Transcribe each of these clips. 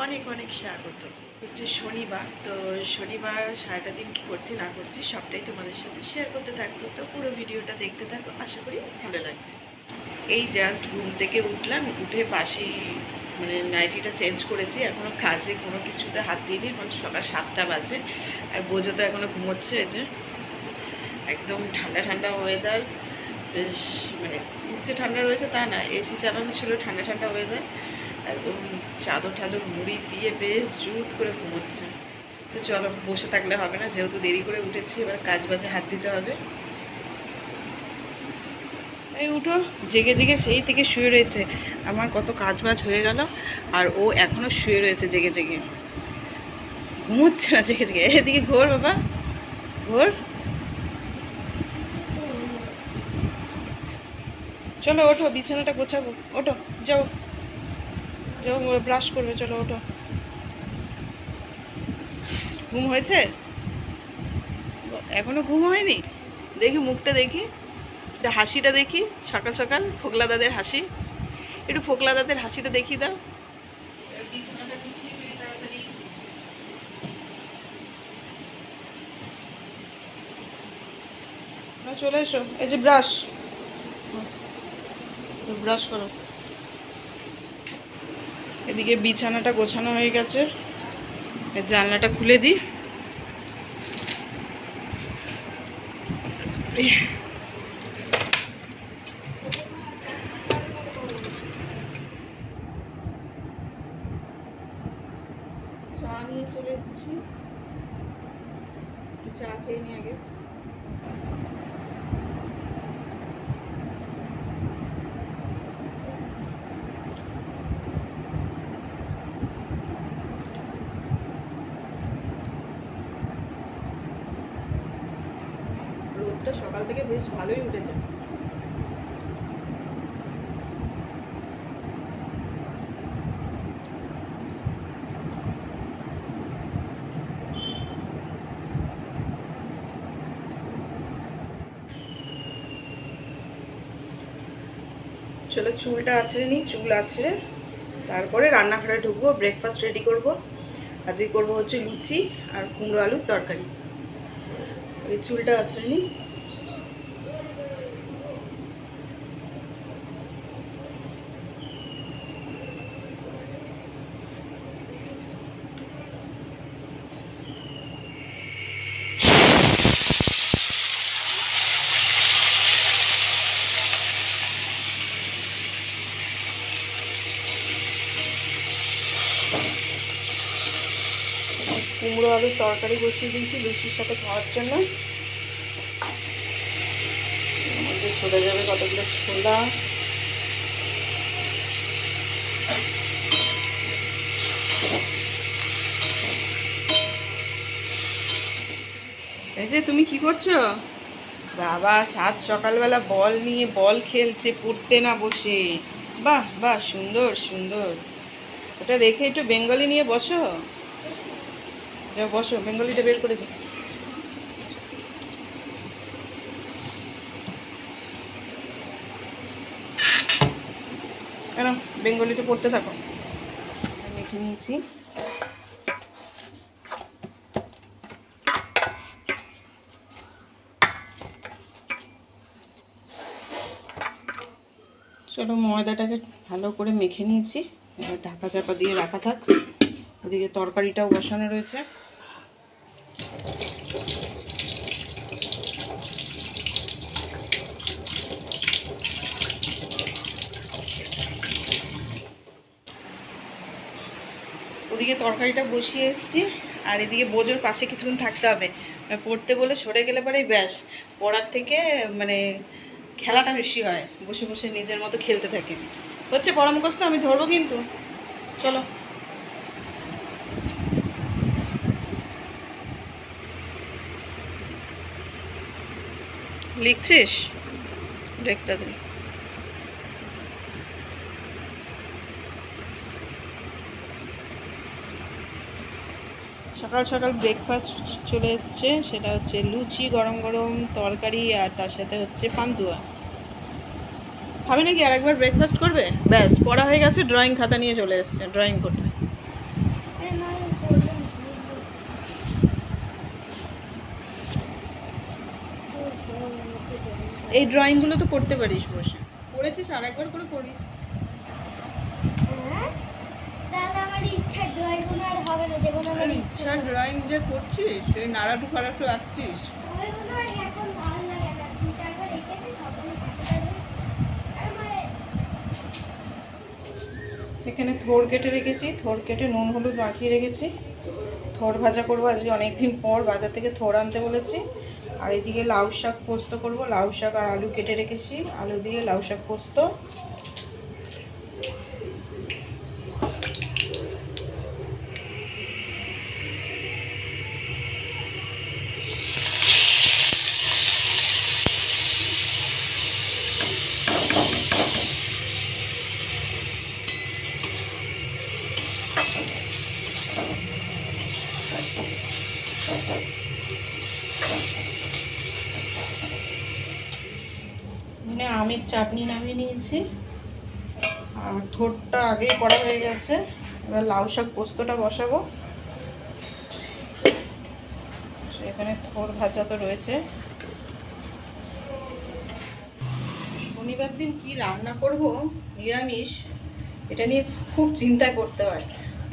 অনেক অনেক স্বাগত। হচ্ছে শনিবার, তো শনিবার সারাটা দিন কী করছি না করছি সবটাই তোমাদের সাথে শেয়ার করতে থাকবো। তো পুরো ভিডিওটা দেখতে থাকো, আশা করি ভালো লাগবে। এই জাস্ট ঘুম থেকে উঠলাম, উঠে পাশেই মানে নাইটিটা চেঞ্জ করেছি। এখনও কাজে কোনো কিছুতে হাত দিইনি, এখন সকাল 7টা বাজে। আর বোঝো তো এখনও ঘুমোচ্ছে। এই যে একদম ঠান্ডা ঠান্ডা ওয়েদার, বেশ মানে খুব যে ঠান্ডা রয়েছে তা না, এসি চালানো ছিল, ঠান্ডা ঠান্ডা ওয়েদার, একদম চাদর ঠাদর মুড়ি দিয়ে বেশ জুত করে ঘুমোচ্ছে। তো চলো, বসে থাকলে হবে না, যেহেতু দেরি করে উঠেছি, এবার কাজ বাজে হাত দিতে হবে। এই উঠো, জেগে জেগে সেই থেকে শুয়ে রয়েছে। আমার কত কাজ বাজ হয়ে গেল, আর ও এখনও শুয়ে রয়েছে জেগে জেগে, ঘুমোচ্ছে না, জেগে জেগে। এদিকে ঘোর বাবা, ঘোর। চলো ওঠো, বিছানাটা গোছাবো, ওঠো, যাও যাও, ব্রাশ করবে, চলো ওঠো। ঘুম হয়েছে? এখনো ঘুম হয়নি? দেখি মুখটা, দেখি এটা, হাসিটা দেখি, সকাল সকাল ফোকলা দাদের হাসি, একটু ফোকলা দাদের হাসিটা দেখিয়ে দাও। বিছানাটা গুছিয়ে ফেলি তাড়াতাড়ি। চলে এসো, এই যে ব্রাশ, ব্রাশ করো। এদিকে বিছানাটা গোছানো হয়ে গেছে, জানলাটা খুলে দিই। চা নিয়ে চলে এসেছি, চা খেয়ে নি আগে। রোদটা সকাল থেকে বেশ ভালোই উঠেছে। চলো চুলটা আছড়ে নিই, চুল আছড়ে তারপরে রান্নাঘরে ঢুকবো, ব্রেকফাস্ট রেডি করব। আজকে করবো হচ্ছে লুচি আর কুমড়ো আলুর তরকারি। এই চুলটা আছড়ে নিই। কুমড়ো আলুর তরকারি বসিয়ে দিয়েছি লুচির সাথে খাওয়ার জন্য। চলে যাবে কতগুলো ছোলা, এই যে তুমি কি করছো বাবা? সাত সকালবেলা বল নিয়ে বল খেলছে, পড়তে না বসে। বাহ বাহ, সুন্দর সুন্দর। ওটা রেখে একটু বেঙ্গলি নিয়ে বসো, যাও বসো, বেঙ্গলিটা বের করে দিই। কেন বেঙ্গলিটা পড়তে থাকো। মেখে নিয়েছি, চলো ময়দাটাকে ভালো করে মেখে নিয়েছি, এবার ঢাকা চাপা দিয়ে রাখা থাক। ওদিকে তরকারিটাও বসানো রয়েছে। ওদিকে তরকারিটা বসিয়ে এসেছি, আর এদিকে বোঝোর পাশে কিছুক্ষণ থাকতে হবে। পড়তে বলে সরে গেলে পরেই ব্যাস, পড়ার থেকে মানে খেলাটা বেশি হয়, বসে বসে নিজের মতো খেলতে থাকে। হচ্ছে পড়া মুখস্থ, আমি ধরবো কিন্তু। চলো লিখছিস, দেখ তাড়াতাড়ি। সকাল সকাল ব্রেকফাস্ট চলে এসছে, সেটা হচ্ছে লুচি, গরম গরম তরকারি, আর তার সাথে হচ্ছে পান্তুয়া। খাবে নাকি আর একবার ব্রেকফাস্ট করবে? ব্যাস পড়া হয়ে গেছে, ড্রয়িং খাতা নিয়ে চলে এসছে ড্রয়িং করতে। এই ড্রয়িংগুলো তো করতে পারিস বসে, করেছিস আর একবার করে করিস। ইচ্ছার ড্রয়িং যে করছিস, সেই নাড়াটু ফাড়াটু আঁকছিস। এখানে থোর কেটে রেখেছি, থোর কেটে নুন হলুদ মাখিয়ে রেখেছি। থোর ভাজা করবো আজকে, অনেকদিন পর বাজার থেকে থোর আনতে বলেছি। আর এদিকে লাউ শাক পোস্ত করবো, লাউ শাক আর আলু কেটে রেখেছি, আলু দিয়ে লাউ শাক পোস্ত। এখানে আমের চাটনি নামিয়ে নিয়েছি, আর থোরটা আগেই করা হয়ে গেছে। এবার লাউ শাক পোস্তটা বসাবো। এখানে থোর ভাজা তো রয়েছে। শনিবার দিন কি রান্না করব নিরামিষ, এটা নিয়ে খুব চিন্তা করতে হয়।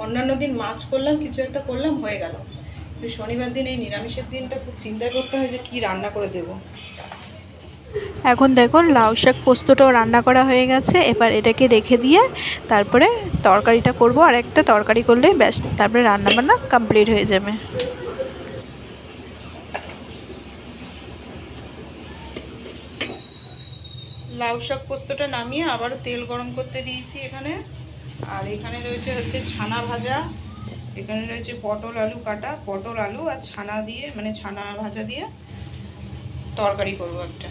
অন্যান্য দিন মাছ করলাম, কিছু একটা করলাম, হয়ে গেল। কিন্তু শনিবার দিন, এই নিরামিষের দিনটা খুব চিন্তা করতে হয় যে কি রান্না করে দেব। এখন দেখো লাউ শাক পোস্তটাও রান্না করা হয়ে গেছে। এবার এটাকে রেখে দিয়ে তারপরে তরকারিটা করব, আর একটা তরকারি করলে ব্যাস, তারপরে রান্নাবান্না কমপ্লিট হয়ে যাবে। লাউ শাক পোস্তটা নামিয়ে আবারও তেল গরম করতে দিয়েছি এখানে। আর এখানে রয়েছে হচ্ছে ছানা ভাজা, এখানে রয়েছে পটল আলু কাটা, পটল আলু আর ছানা দিয়ে, মানে ছানা ভাজা দিয়ে তরকারি করব একটা।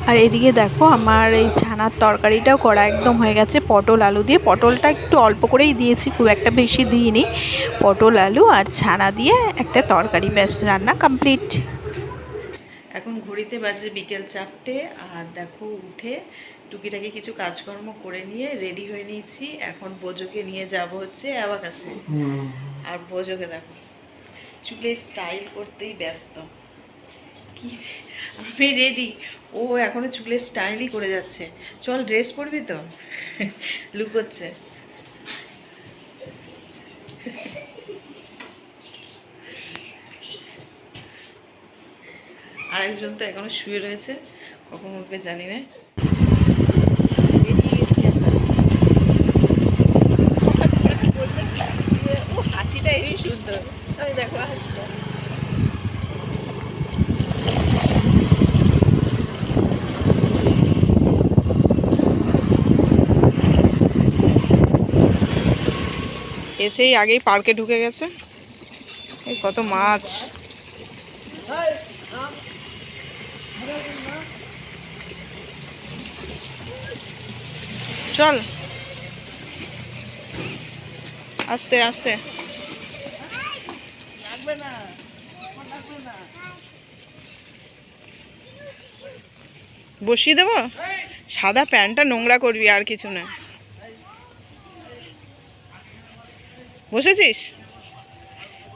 আর এদিকে দেখো আমার এই ছানার তরকারিটাও করা একদম হয়ে গেছে, পটল আলু দিয়ে। পটলটা একটু অল্প করেই দিয়েছি, খুব একটা বেশি দিইনি। পটল আলু আর ছানা দিয়ে একটা তরকারি, ব্যাস রান্না কমপ্লিট। এখন ঘড়িতে বাজে বিকেল 4টে। আর দেখো উঠে টুকিটাকি কিছু কাজকর্ম করে নিয়ে রেডি হয়ে নিয়েছি। এখন বোজোকে নিয়ে যাব হচ্ছে অ্যাবাকাসে। আর বোজোকে দেখো চুলে স্টাইল করতেই ব্যস্ত। কি আমি রেডি, ও এখনো চুলে স্টাইলই করে যাচ্ছে। চল ড্রেস পরবি তো, লুকোচ্ছে। আরেকজন তো এখনো শুয়ে রয়েছে, কখন উঠবে জানি না। হাসিটা এই সুন্দর, আমি দেখো হাসিটা। এসেই আগেই পার্কে ঢুকে গেছে। এই কত মাছ। চল আস্তে আস্তে। বসিয়ে দেবো, সাদা প্যান্টটা নোংরা করবি, আর কিছু না। বসেছিস,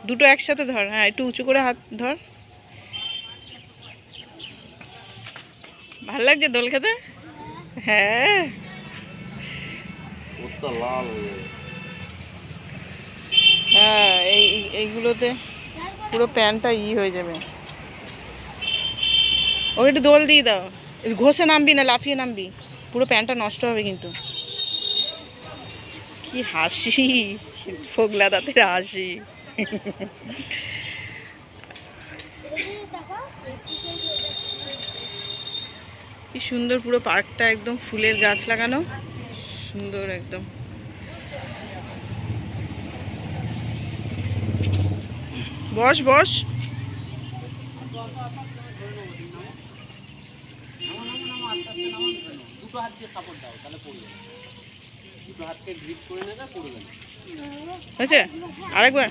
দুটো একসাথে ধর। হ্যাঁ, একটু উঁচু করে হাত ধর। ভাল লাগছে দোল খেতে? হ্যাঁ, হ্যাঁ, এইগুলোতে পুরো প্যান্টটা হয়ে যাবে। ওকে একটু দোল দিয়ে দাও। ঘষে নামবি না, লাফিয়ে নামবি, পুরো প্যান্টটা নষ্ট হবে কিন্তু। কি হাসি, ফোগলা দাঁতের হাসি। কি সুন্দর পুরো পার্কটা, একদম ফুলের গাছ লাগানো, সুন্দর একদম। বস বস। দুটো হাত দিয়ে সাপোর্ট দাও, তাহলে পড়বে না। দুটো হাতকে গ্রিপ করে নেবে, পড়বে না। হয়েছে? আরেকবার।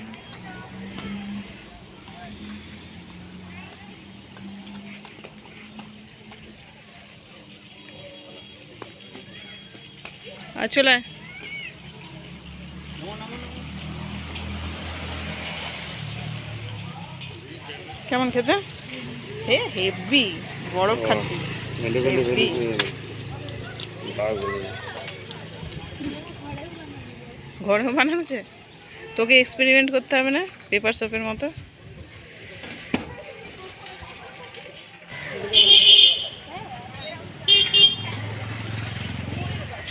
আর চলে আয়। কেমন খেতে? হেভি বরফ খাচ্ছি। হেভি। ঘরেও বানানো আছে? তোকে এক্সপেরিমেন্ট করতে হবে না পেপার শপের মতো?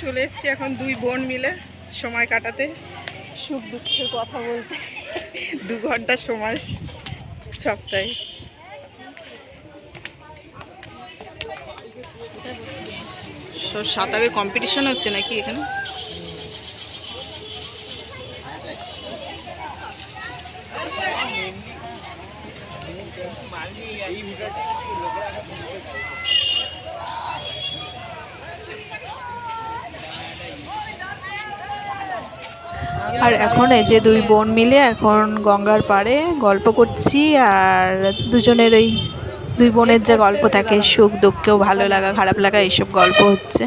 চলে এসছি এখন দুই বোন মিলে সময় কাটাতে, সুখ দুঃখের কথা বলতে। 2 ঘন্টা সময় সপ্তাহে। সব সাঁতারের কম্পিটিশন হচ্ছে নাকি এখানে? আর এখন এই যে দুই বোন মিলে এখন গঙ্গার পাড়ে গল্প করছি, আর দুজনের ওই দুই বোনের যে গল্প থাকে, সুখ দুঃখেও ভালো লাগা খারাপ লাগা এইসব গল্প হচ্ছে।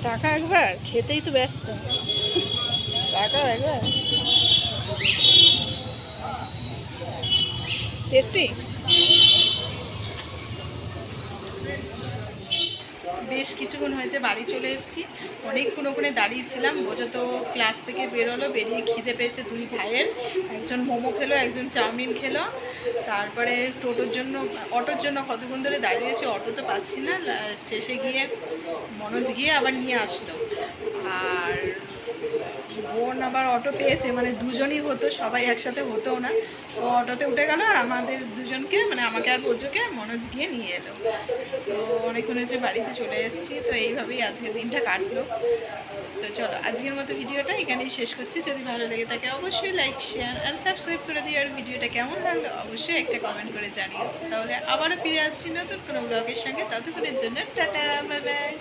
টাকা একবার খেতেই তো ব্যস্ত। টাকা একবার টেস্টি। বেশ কিছুক্ষণ হয়েছে বাড়ি চলে এসেছি। অনেকক্ষণ ওখানে দাঁড়িয়েছিলাম। বোঝো তো ক্লাস থেকে বেরোলো, বেরিয়ে খিদে পেয়েছে দুই ভাইয়ের। একজন মোমো খেলো, একজন চাউমিন খেলো। তারপরে অটোর জন্য কতক্ষণ ধরে দাঁড়িয়েছি, অটো তো পাচ্ছি না। শেষে গিয়ে মনোজ গিয়ে আবার নিয়ে আসলো। আর বোন আবার অটো পেয়েছে, মানে দুজনই হতো, সবাই একসাথে হতো না। ও অটোতে উঠে গেল, আর আমাদের দুজনকে মানে আমাকে আর বোঝোকে মনোজ গিয়ে নিয়ে এলো। তো অনেকক্ষণ হচ্ছে বাড়িতে চলে এসেছি। তো এইভাবেই আজকের দিনটা কাটলো। তো চলো আজকের মতো ভিডিওটা এখানেই শেষ করছি। যদি ভালো লেগে থাকে অবশ্যই লাইক, শেয়ার অ্যান্ড সাবস্ক্রাইব করে দিও। আর ভিডিওটা কেমন লাগলো অবশ্যই একটা কমেন্ট করে জানিও। তাহলে আবারও ফিরে আসছি নতুন কোনো ব্লগের সঙ্গে। ততক্ষণের জন্য টাটা, বাই বাই।